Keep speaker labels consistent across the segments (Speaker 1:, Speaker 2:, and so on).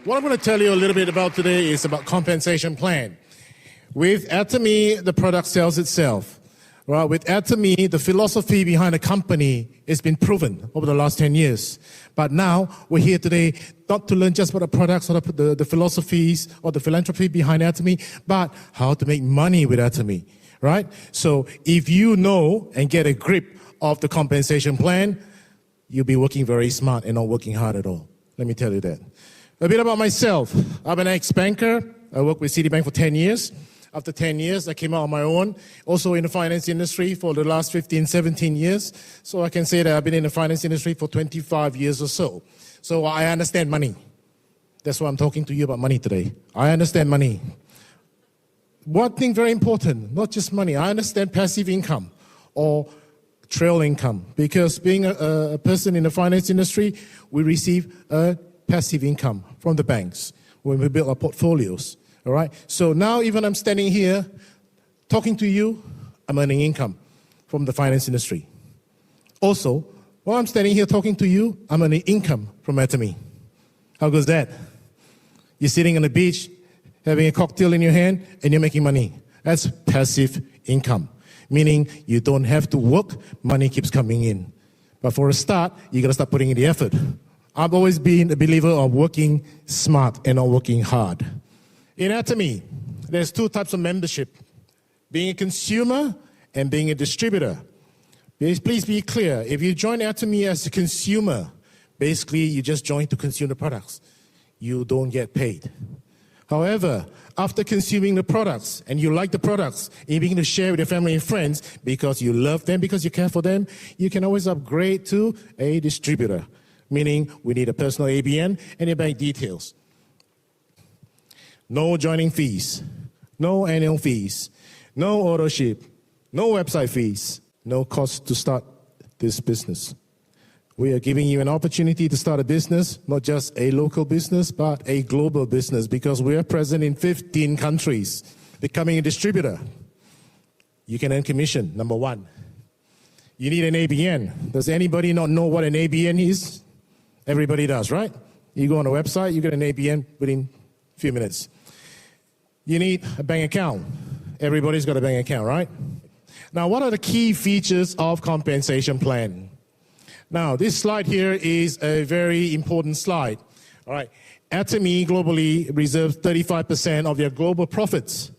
Speaker 1: What I'm going to tell you a little bit about today is about compensation plan. With Atomy, the product sells itself. Well, with Atomy, the philosophy behind the company has been proven over the last 10 years. But now we're here today not to learn just about the products or the philosophies or the philanthropy behind Atomy, but how to make money with Atomy, right? So if you know and get a grip of the compensation plan, you'll be working very smart and not working hard at all. Let me tell you that. A bit about myself. I'm an ex-banker. I worked with Citibank for 10 years. After 10 years, I came out on my own, also in the finance industry for the last 15, 17 years. So I can say that I've been in the finance industry for 25 years or so. So I understand money. That's why I'm talking to you about money today. I understand money. One thing very important, not just money. I understand passive income or trail income, because being a person in the finance industry, we receive a passive income from the banks when we build our portfolios. All right. So now, even I'm standing here talking to you, I'm earning income from the finance industry. Also, while I'm standing here talking to you, I'm earning income from Atomy. How goes that? You're sitting on the beach, having a cocktail in your hand, and you're making money. That's passive income, meaning you don't have to work, money keeps coming in. But for a start, you got to start putting in the effort. I've always been a believer of working smart and not working hard. In Atomy, there's two types of membership, being a consumer and being a distributor. Please be clear, if you join Atomy as a consumer, basically you just join to consume the products. You don't get paid. However, after consuming the products and you like the products, and you begin to share with your family and friends because you love them, because you care for them, you can always upgrade to a distributor, meaning we need a personal ABN and your bank details. No joining fees, no annual fees, no auto-ship, no website fees, no cost to start this business. We are giving you an opportunity to start a business, not just a local business, but a global business, because we are present in 15 countries. Becoming a distributor, you can earn commission, number one. You need an ABN. Does anybody not know what an ABN is? Everybody does, right? You go on a website, you get an ABN within a few minutes. You need a bank account. Everybody's got a bank account, right? Now, what are the key features of compensation plan? Now, this slide here is a very important slide. All right. Atomy globally reserves 35% of their global profits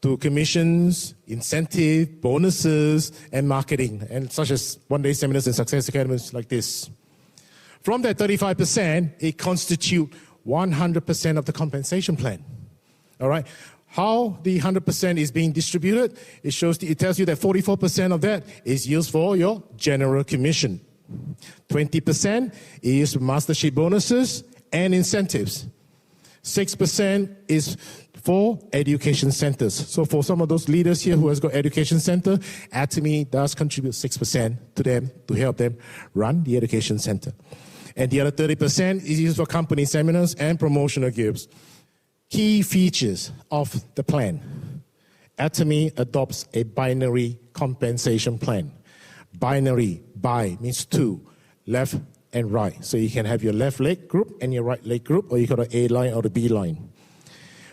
Speaker 1: to commissions, incentive, bonuses, and marketing, and such as one-day seminars and success academies like this. From that 35%, it constitutes 100% of the compensation plan. All right. How the 100% is being distributed, it tells you that 44% of that is used for your general commission. 20% is used for mastership bonuses and incentives. 6% is for education centers. So for some of those leaders here who has got education center, Atomy does contribute 6% to them to help them run the education center. And the other 30% is used for company seminars and promotional gifts. Key features of the plan. Atomy adopts a binary compensation plan. Binary, bi, means two, left and right. So you can have your left leg group and your right leg group, or you got an A line or the B line.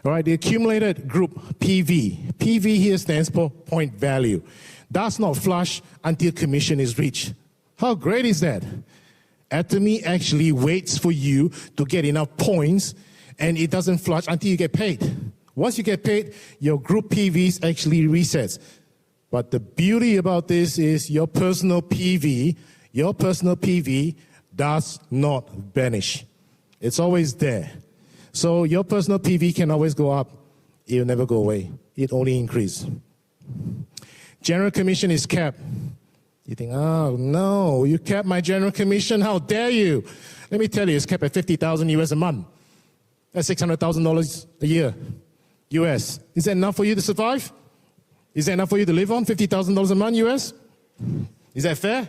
Speaker 1: All right, the accumulated group, PV. PV here stands for point value. Does not flush until commission is reached. How great is that? Atomy actually waits for you to get enough points, and it doesn't flush until you get paid. Once you get paid, your group PVs actually resets. But the beauty about this is your personal PV does not vanish. It's always there. So your personal PV can always go up. It will never go away. It only increases. General commission is capped. You think, oh no, you capped my general commission? How dare you? Let me tell you, it's capped at $50,000 US a month. That's $600,000 a year, US. Is that enough for you to survive? Is that enough for you to live on? $50,000 a month, US? Is that fair?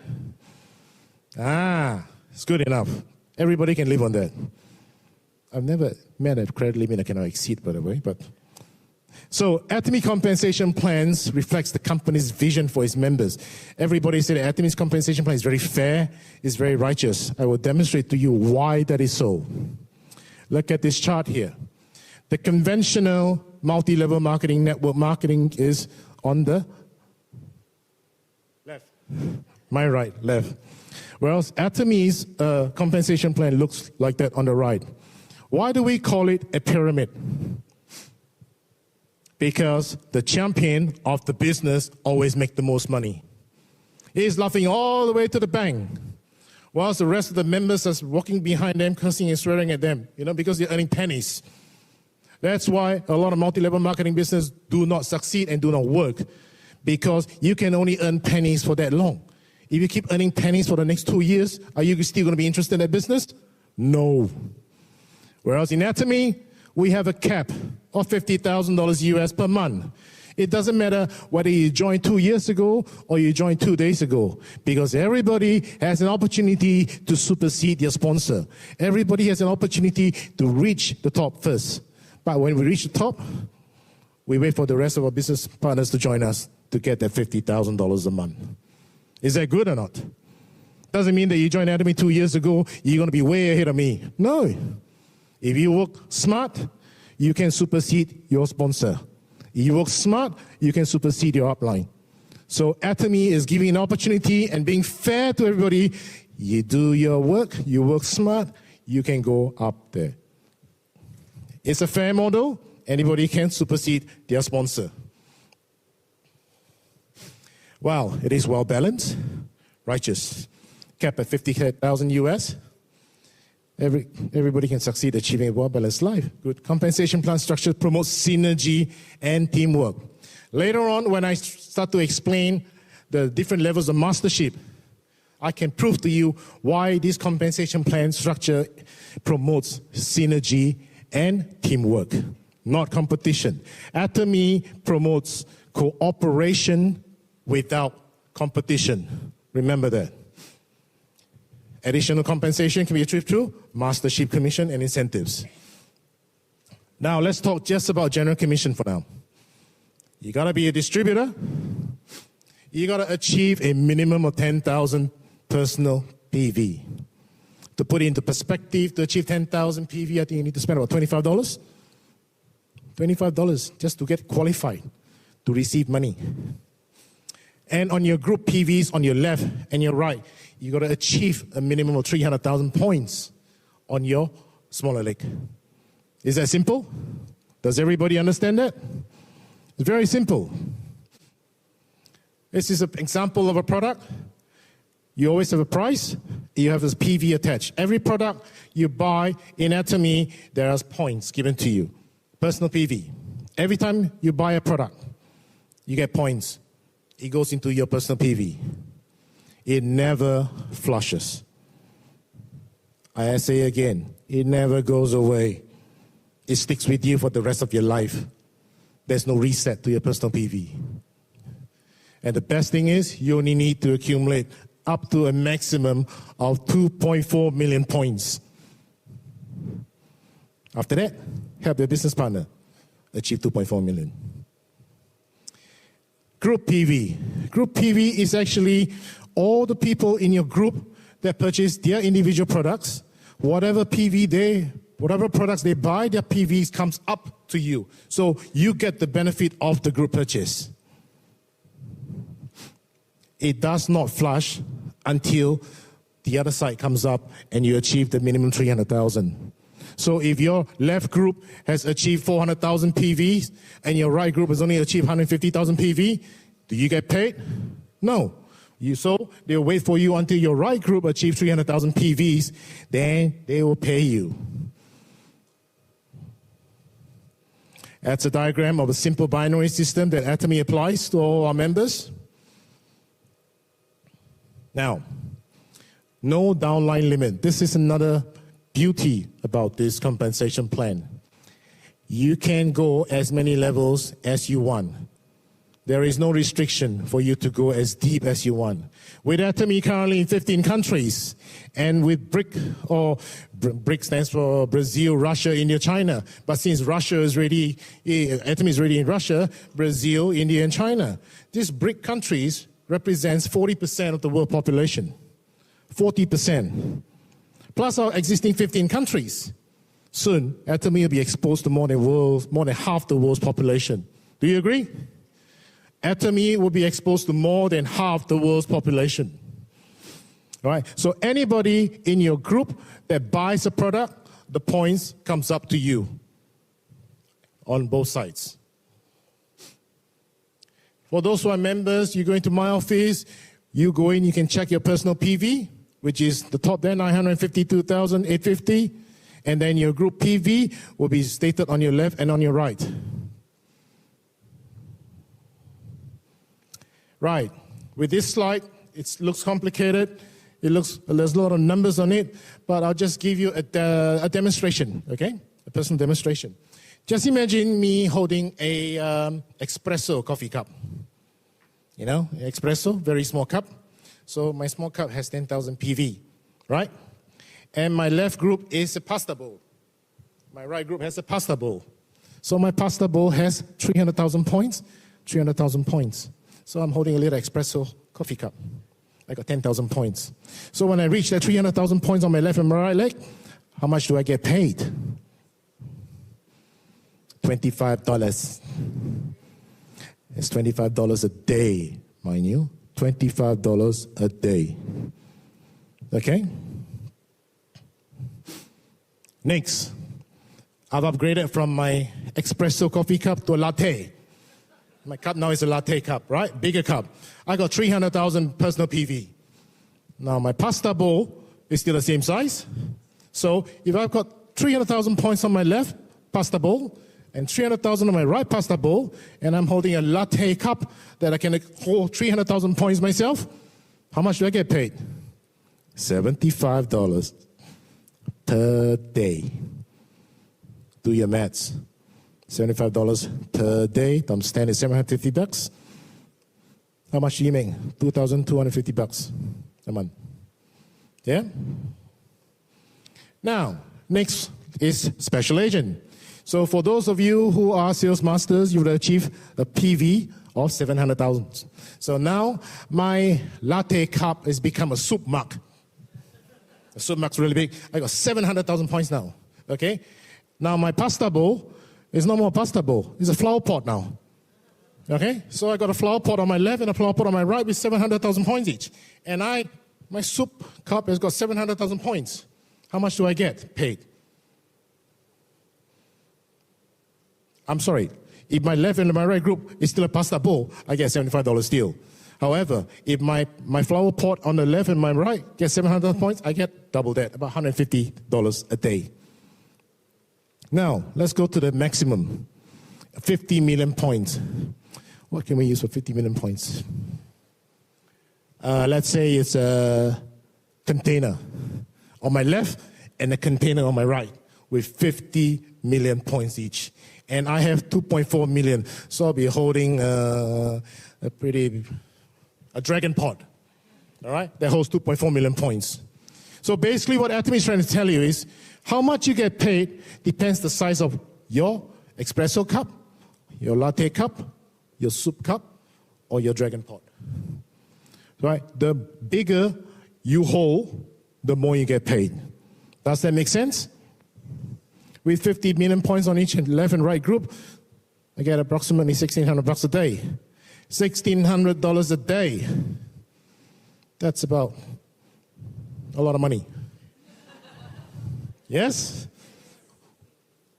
Speaker 1: It's good enough. Everybody can live on that. I've never met a credit limit I cannot exceed, by the way. So Atomy compensation plans reflects the company's vision for its members. Everybody said Atomy's compensation plan is very fair, is very righteous. I will demonstrate to you why that is so. Look at this chart here. The conventional multi-level marketing, network marketing is on the left. My right, left. Whereas Atomy's compensation plan looks like that on the right. Why do we call it a pyramid? Because the champion of the business always makes the most money. He's laughing all the way to the bank, whilst the rest of the members are walking behind them, cursing and swearing at them, because they're earning pennies. That's why a lot of multi-level marketing business do not succeed and do not work, because you can only earn pennies for that long. If you keep earning pennies for the next 2 years, are you still going to be interested in that business? No. Whereas in Atomy, we have a cap of $50,000 US per month. It doesn't matter whether you joined 2 years ago or you joined 2 days ago, because everybody has an opportunity to supersede your sponsor. Everybody has an opportunity to reach the top first. But when we reach the top, we wait for the rest of our business partners to join us to get that $50,000 a month. Is that good or not? Doesn't mean that you joined Atomy 2 years ago, you're going to be way ahead of me. No. If you work smart, you can supersede your sponsor. If you work smart, you can supersede your upline. So Atomy is giving an opportunity and being fair to everybody. You do your work, you work smart, you can go up there. It's a fair model. Anybody can supersede their sponsor. Wow, it is well balanced, righteous. Cap at 50,000 US. Everybody can succeed achieving a well-balanced life. Good compensation plan structure promotes synergy and teamwork. Later on, when I start to explain the different levels of mastership, I can prove to you why this compensation plan structure promotes synergy and teamwork, not competition. Atomy promotes cooperation without competition. Remember that. Additional compensation can be achieved through mastership commission and incentives. Now let's talk just about general commission for now. You gotta be a distributor. You gotta achieve a minimum of 10,000 personal PV. To put it into perspective, to achieve 10,000 PV, I think you need to spend about $25. $25 just to get qualified to receive money. And on your group PVs on your left and your right, you got to achieve a minimum of 300,000 points on your smaller leg. Is that simple? Does everybody understand that? It's very simple. This is an example of a product. You always have a price. You have this PV attached. Every product you buy in Atomy, there are points given to you. Personal PV. Every time you buy a product, you get points. It goes into your personal PV. It never flushes. I say again, it never goes away. It sticks with you for the rest of your life. There's no reset to your personal PV. And the best thing is, you only need to accumulate up to a maximum of 2.4 million points. After that, help your business partner achieve 2.4 million. Group PV. Group PV is actually all the people in your group that purchase their individual products. Whatever products they buy, their PVs comes up to you. So you get the benefit of the group purchase. It does not flush until the other side comes up and you achieve the minimum 300,000. So if your left group has achieved 400,000 PVs and your right group has only achieved 150,000 PV, do you get paid? No. So they'll wait for you until your right group achieves 300,000 PVs, then they will pay you. That's a diagram of a simple binary system that Atomy applies to all our members. Now, no downline limit. This is another beauty about this compensation plan. You can go as many levels as you want. There is no restriction for you to go as deep as you want. With Atomy currently in 15 countries, and with BRIC stands for Brazil, Russia, India, China. But since Atomy is already in Russia, Brazil, India, and China. These BRIC countries represents 40% of the world population. 40%. Plus our existing 15 countries. Soon, Atomy will be exposed to more than half the world's population. Do you agree? Atomy will be exposed to more than half the world's population. All right? So anybody in your group that buys a product, the points comes up to you on both sides. For those who are members, you go into my office, you go in, you can check your personal PV, which is the top there, 952,850. And then your group PV will be stated on your left and on your right. Right. With this slide, it looks complicated. There's a lot of numbers on it, but I'll just give you a demonstration, okay? A personal demonstration. Just imagine me holding a espresso coffee cup. You know, espresso, very small cup. So my small cup has 10,000 PV, right? And my left group is a pasta bowl. My right group has a pasta bowl. So my pasta bowl has 300,000 points, 300,000 points. So I'm holding a little espresso coffee cup. I got 10,000 points. So when I reach that 300,000 points on my left and my right leg, how much do I get paid? $25. It's $25 a day, mind you. $25 a day. Okay? Next, I've upgraded from my espresso coffee cup to a latte. My cup now is a latte cup, right? Bigger cup. I got 300,000 personal PV. Now my pasta bowl is still the same size. So if I've got 300,000 points on my left pasta bowl and 300,000 on my right pasta bowl, and I'm holding a latte cup that I can hold 300,000 points myself, how much do I get paid? $75 per day. Do your maths. $75 per day times 10 is $750. How much do you make? $2,250 a month. Yeah? Now, next is special agent. So for those of you who are sales masters, you will achieve a PV of 700,000. So now my latte cup has become a soup mug. The soup mug's really big. I got 700,000 points now. Okay? Now my pasta bowl is no more a pasta bowl. It's a flower pot now. Okay? So I got a flower pot on my left and a flower pot on my right with 700,000 points each. And my soup cup has got 700,000 points. How much do I get paid? I'm sorry. If my left and my right group is still a pasta bowl, I get $75 still. However, if my flower pot on the left and my right gets 700 points, I get double that, about $150 a day. Now, let's go to the maximum, 50 million points. What can we use for 50 million points? Let's say it's a container on my left and a container on my right with 50 million points each. And I have 2.4 million, so I'll be holding a dragon pod, all right, that holds 2.4 million points. So basically what Atomy is trying to tell you is how much you get paid depends the size of your espresso cup, your latte cup, your soup cup, or your dragon pot. Right? The bigger you hold, the more you get paid. Does that make sense? With 50 million points on each left and right group, I get approximately $1,600 a day. $1,600 a day. That's about a lot of money. Yes?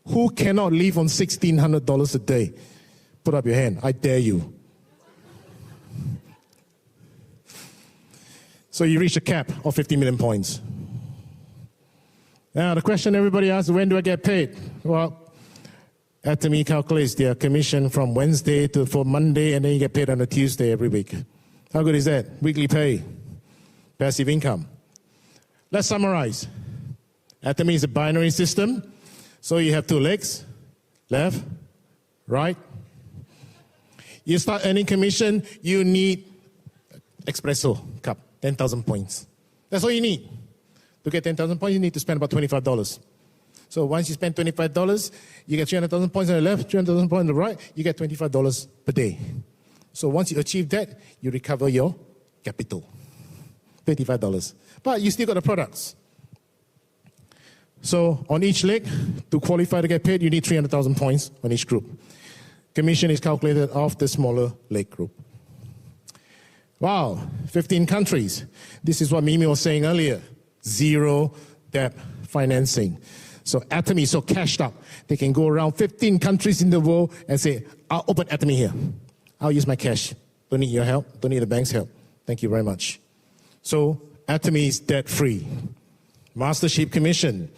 Speaker 1: Who cannot live on $1,600 a day? Put up your hand. I dare you. So you reach a cap of 50 million points. Now, the question everybody asks, when do I get paid? Well, Atomy calculates their commission from Wednesday for Monday, and then you get paid on a Tuesday every week. How good is that? Weekly pay, passive income. Let's summarize. Atomy is a binary system, so you have two legs, left, right. You start earning commission, you need espresso cup, 10,000 points. That's all you need. To get 10,000 points, you need to spend about $25. So once you spend $25, you get 300,000 points on the left, 300,000 points on the right, you get $25 per day. So once you achieve that, you recover your capital, $25. But you still got the products. So on each leg, to qualify to get paid, you need 300,000 points on each group. Commission is calculated off the smaller leg group. Wow, 15 countries. This is what Mimi was saying earlier. Zero debt financing. So Atomy is so cashed up, they can go around 15 countries in the world and say, I'll open Atomy here. I'll use my cash. Don't need your help. Don't need the bank's help. Thank you very much. So Atomy is debt-free. Mastership Commission.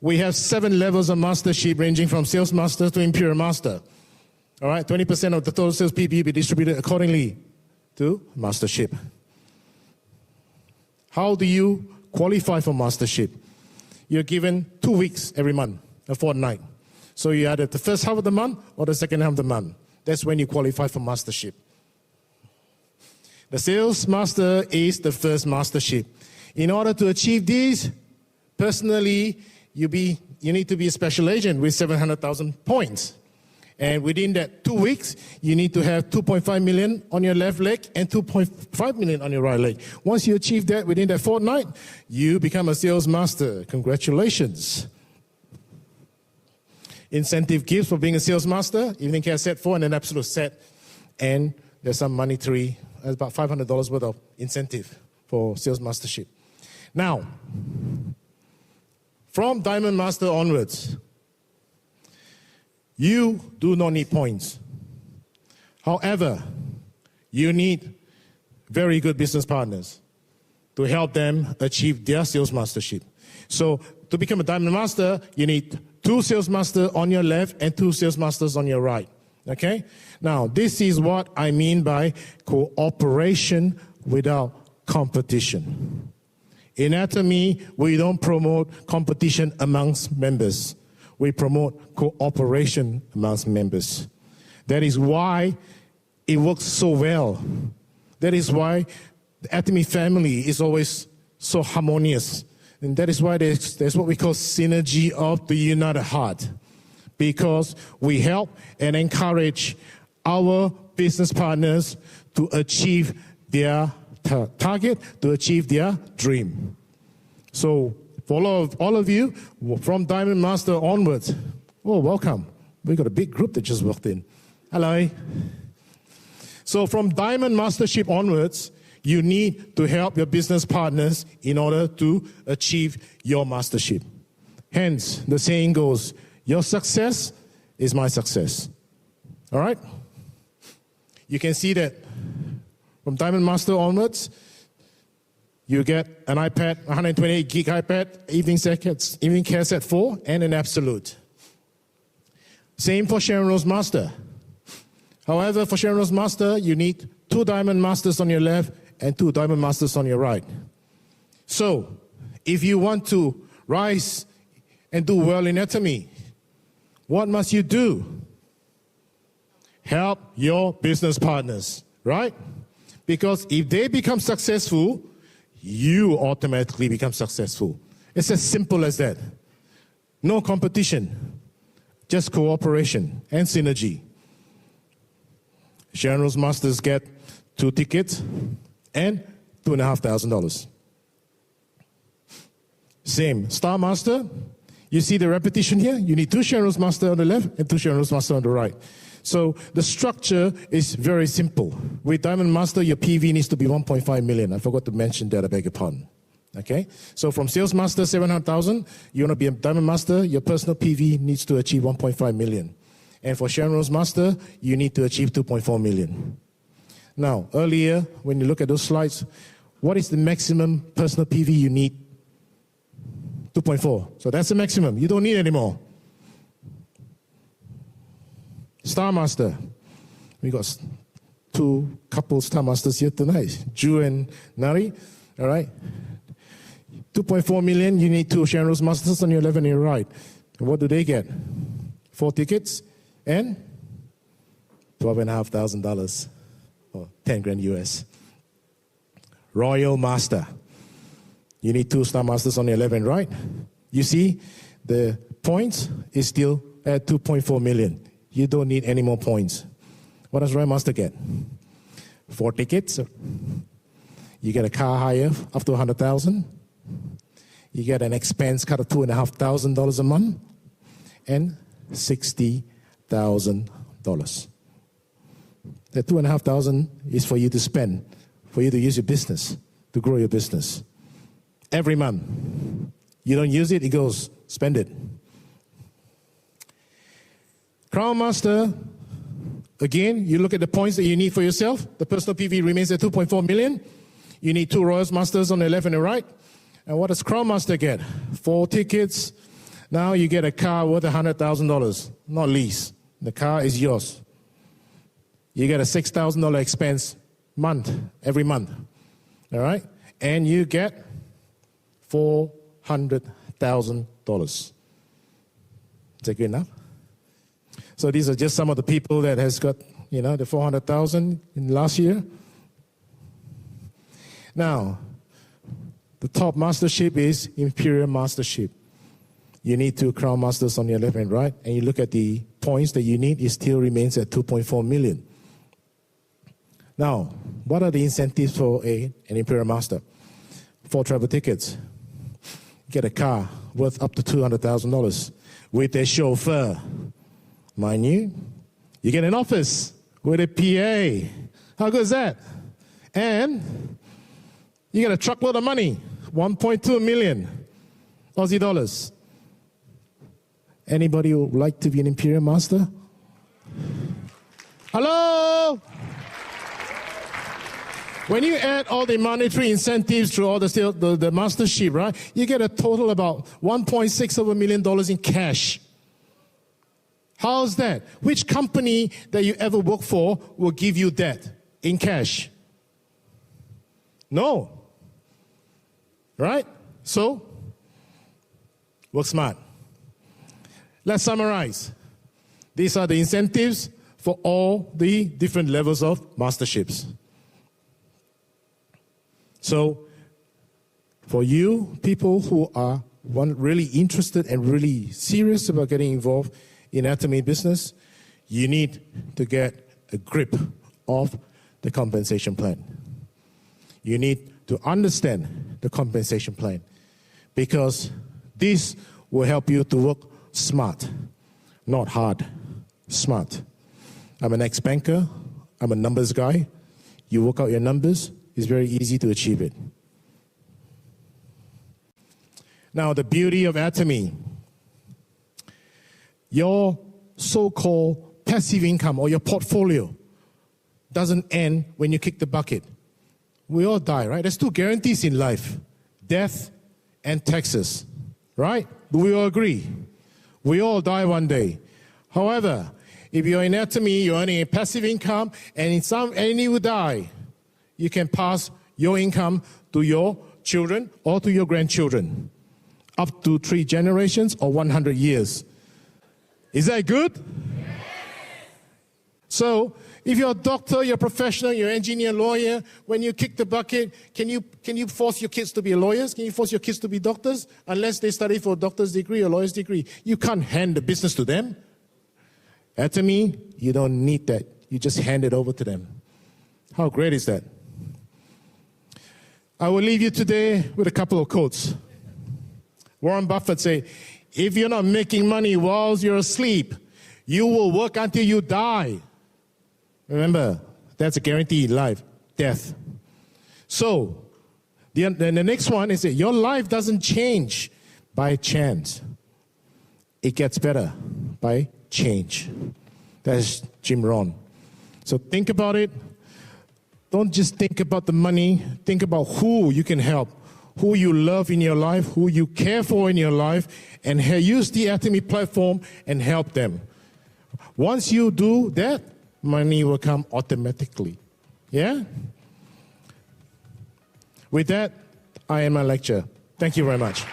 Speaker 1: We have 7 levels of mastership ranging from sales master to imperial master. All right, 20% of the total sales PB be distributed accordingly to mastership. How do you qualify for mastership? You're given 2 weeks every month, a fortnight. So you either the first half of the month or the second half of the month. That's when you qualify for mastership. The sales master is the first mastership. In order to achieve these, personally, you need to be a special agent with 700,000 points. And within that 2 weeks, you need to have 2.5 million on your left leg and 2.5 million on your right leg. Once you achieve that within that fortnight, you become a sales master. Congratulations. Incentive gifts for being a sales master, evening care set 4 and an absolute set. And there's some monetary, about $500 worth of incentive for sales mastership. Now, from Diamond Master onwards, you do not need points. However, you need very good business partners to help them achieve their sales mastership. So to become a Diamond Master, you need 2 sales masters on your left and 2 sales masters on your right. Okay? Now, this is what I mean by cooperation without competition. In Atomy, we don't promote competition amongst members. We promote cooperation amongst members. That is why it works so well. That is why the Atomy family is always so harmonious. And that is why there's what we call synergy of the united heart. Because we help and encourage our business partners to achieve their target, to achieve their dream. So for all of you, from Diamond Master onwards, oh, welcome. We got a big group that just walked in. Hello. So from Diamond Mastership onwards, you need to help your business partners in order to achieve your mastership. Hence, the saying goes, your success is my success. All right? You can see that from Diamond Master onwards, you get an iPad, 128 gig iPad, evening care set 4, and an absolute. Same for Sharon Rose Master. However, for Sharon Rose Master, you need 2 Diamond Masters on your left and 2 Diamond Masters on your right. So, if you want to rise and do well in Atomy, what must you do? Help your business partners, right? Because if they become successful, you automatically become successful. It's as simple as that. No competition, just cooperation and synergy. Sharon Rose Masters get 2 tickets and $2,500. Same, Star Master, you see the repetition here? You need 2 Sharon Rose Master on the left and 2 Sharon Rose Master on the right. So the structure is very simple. With Diamond Master, your PV needs to be 1.5 million. I forgot to mention that, I beg your pardon. Okay? So from Sales Master, 700,000, you want to be a Diamond Master, your personal PV needs to achieve 1.5 million. And for Sharon Rose Master, you need to achieve 2.4 million. Now, earlier, when you look at those slides, what is the maximum personal PV you need? 2.4. So that's the maximum. You don't need any more. Star Master. We got 2 couple Star Masters here tonight. Ju and Nari. All right. 2.4 million, you need 2 Sharon Rose Masters on your left and your right. And what do they get? 4 tickets and $12,500 or 10 grand US. Royal Master. You need 2 Star Masters on your left and right. You see, the points is still at 2.4 million. You don't need any more points. What does Royal Master get? 4 tickets. You get a car hire up to 100,000. You get an expense cut of $2,500 a month and $60,000. That $2,500 is for you to spend, for you to use your business, to grow your business. Every month. You don't use it, it goes, spend it. Crown Master, again, you look at the points that you need for yourself. The personal PV remains at 2.4 million. You need 2 Royals Masters on the left and the right. And what does Crown Master get? 4 tickets. Now you get a car worth $100,000, not lease. The car is yours. You get a $6,000 expense every month. All right? And you get $400,000. Is that good enough? So these are just some of the people that has got, the 400,000 in last year. Now, the top mastership is Imperial Mastership. You need 2 Crown Masters on your left and right, and you look at the points that you need, it still remains at 2.4 million. Now, what are the incentives for an Imperial Master? 4 travel tickets. Get a car worth up to $200,000 with a chauffeur. Mind you, you get an office with a PA. How good is that? And you get a truckload of money, 1.2 million Aussie dollars. Anybody who would like to be an Imperial Master? Hello? When you add all the monetary incentives through all the mastership, right, you get a total about $1.6 million in cash. How's that? Which company that you ever work for will give you that in cash? No. Right? So, work smart. Let's summarize. These are the incentives for all the different levels of masterships. So, for you, people who are really interested and really serious about getting involved in Atomy business, you need to get a grip of the compensation plan. You need to understand the compensation plan because this will help you to work smart, not hard, smart. I'm an ex-banker. I'm a numbers guy. You work out your numbers. It's very easy to achieve it. Now, the beauty of Atomy, your so-called passive income or your portfolio doesn't end when you kick the bucket. We all die, right? There's 2 guarantees in life, death and taxes, right? Do we all agree? We all die one day. However, if you're in Atomy, you're earning a passive income, and you will die, you can pass your income to your children or to your grandchildren, up to 3 generations or 100 years. Is that good? Yes. So, if you're a doctor, you're a professional, you're an engineer, lawyer, when you kick the bucket, can you force your kids to be lawyers? Can you force your kids to be doctors? Unless they study for a doctor's degree or lawyer's degree. You can't hand the business to them. Atomy, you don't need that. You just hand it over to them. How great is that? I will leave you today with a couple of quotes. Warren Buffett said, if you're not making money while you're asleep, you will work until you die. Remember, that's a guarantee in life, death. So, the next one is that your life doesn't change by chance. It gets better by change. That's Jim Rohn. So think about it. Don't just think about the money. Think about who you can help, who you love in your life, who you care for in your life, and use the Atomy platform and help them. Once you do that, money will come automatically. Yeah? With that, I end my lecture. Thank you very much.